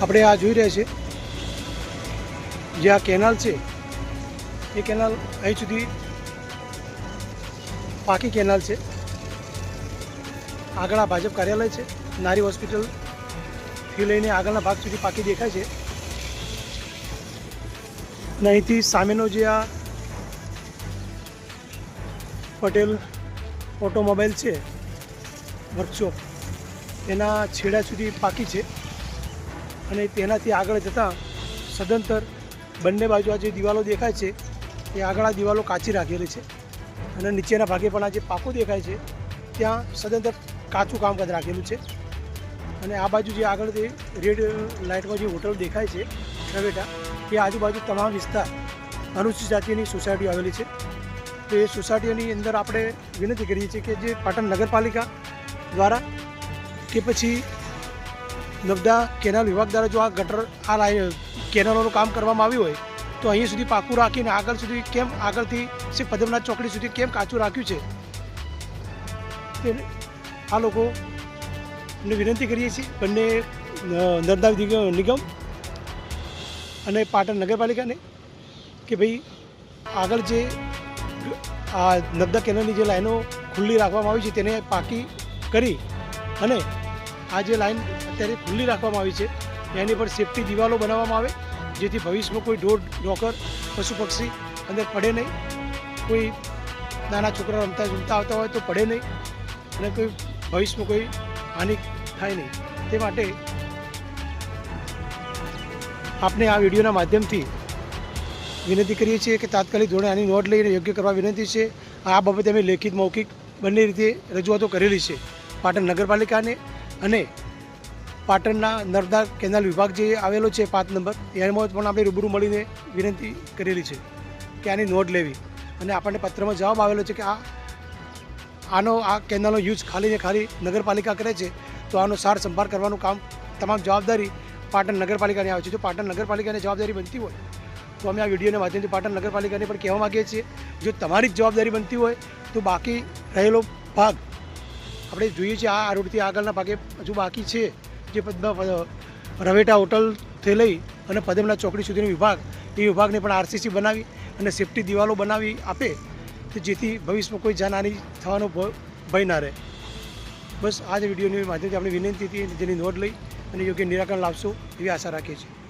આપણે આ જોઈ રહ્યા છીએ જે આ કેનાલ છે એ કેનાલ અહીં સુધી પાકી કેનાલ છે। આગળ આ ભાજપ કાર્યાલય છે, નારી હોસ્પિટલથી લઈને આગળના ભાગ સુધી પાકી દેખાય છે। અને અહીંથી સામેનો જે આ પટેલ ઓટોમોબાઈલ છે વર્કશોપ એના છેડા સુધી પાકી છે। અને તેનાથી આગળ જતાં સદંતર બંને બાજુ આ જે દિવાલો દેખાય છે એ આગળ આ દિવાલો કાચી રાખેલી છે અને નીચેના ભાગે પણ આ જે પાકું દેખાય છે ત્યાં સદંતર કાચું કામકાજ રાખેલું છે। અને આ બાજુ જે આગળ જે રેડ લાઇટમાં જે હોટલ દેખાય છે રવેટા, એ આજુબાજુ તમામ વિસ્તાર અનુસૂચિત જાતિની સોસાયટીઓ આવેલી છે। તો એ સોસાયટીઓની અંદર આપણે વિનંતી કરીએ છીએ કે જે પાટણ નગરપાલિકા દ્વારા કે પછી નર્મદા કેનાલ વિભાગ દ્વારા જો આ ગટર આ લાઈન કેનાલોનું કામ કરવામાં આવ્યું હોય તો અહીંયા સુધી પાકું રાખીને આગળ સુધી કેમ આગળથી શ્રી પદ્મનાથ ચોકડી સુધી કેમ કાચું રાખ્યું છે તે આ લોકોને વિનંતી કરીએ છીએ, બંને નર્મદા નિગમ અને પાટણ નગરપાલિકાને, કે ભાઈ આગળ જે આ નર્મદા કેનાલની જે લાઈનો ખુલ્લી રાખવામાં આવી છે તેને પાકી કરી અને આ જે લાઈન અત્યારે ખુલ્લી રાખવામાં આવી છે એની પર સેફટી દિવાલો બનાવવામાં આવે, જેથી ભવિષ્યમાં કોઈ ઢોર ઢોકર પશુ પક્ષી અંદર પડે નહીં, કોઈ નાના છોકરા રમતા આવતા હોય તો પડે નહીં અને કોઈ ભવિષ્યમાં કોઈ હાનિ થાય નહીં। તે માટે આપણે આ વિડીયોના માધ્યમથી વિનંતી કરીએ છીએ કે તાત્કાલિક ધોરણે આની નોંધ લઈને યોગ્ય કરવા વિનંતી છે। આ બાબતે અમે લેખિત મૌખિક બંને રીતે રજૂઆતો કરેલી છે પાટણ નગરપાલિકાને અને પાટણના નર્મદા કેનાલ વિભાગ જે આવેલો છે 5 નંબર એમાં પણ આપણે રૂબરૂ મળીને વિનંતી કરેલી છે કે આની નોંધ લેવી। અને આપણને પત્રમાં જવાબ આવેલો છે કે આ કેનાલનો યુઝ ખાલી ને ખાલી નગરપાલિકા કરે છે, તો આનો સાર સંભાળ કરવાનું કામ તમામ જવાબદારી પાટણ નગરપાલિકાની આવે છે। જો પાટણ નગરપાલિકાની જવાબદારી બનતી હોય તો અમે આ વિડીયોના માધ્યમથી પાટણ નગરપાલિકાને પણ કહેવા માગીએ છીએ, જો તમારી જ જવાબદારી બનતી હોય તો બાકી રહેલો ભાગ આપણે જોઈએ છીએ આ રોડથી આગળના ભાગે હજુ બાકી છે જે રવેટા હોટલથી લઈ અને પદ્મનાથ ચોકડી સુધીનો વિભાગ, એ વિભાગને પણ આરસીસી બનાવી અને સેફટી દિવાલો બનાવી આપે કે જેથી ભવિષ્યમાં કોઈ જાનહાનિ થવાનો ભય ના રહે। બસ આ જ વિડીયોની માધ્યમથી આપણે વિનંતી હતી જેની નોંધ લઈ અને યોગ્ય નિરાકરણ લાવશો એવી આશા રાખીએ છીએ।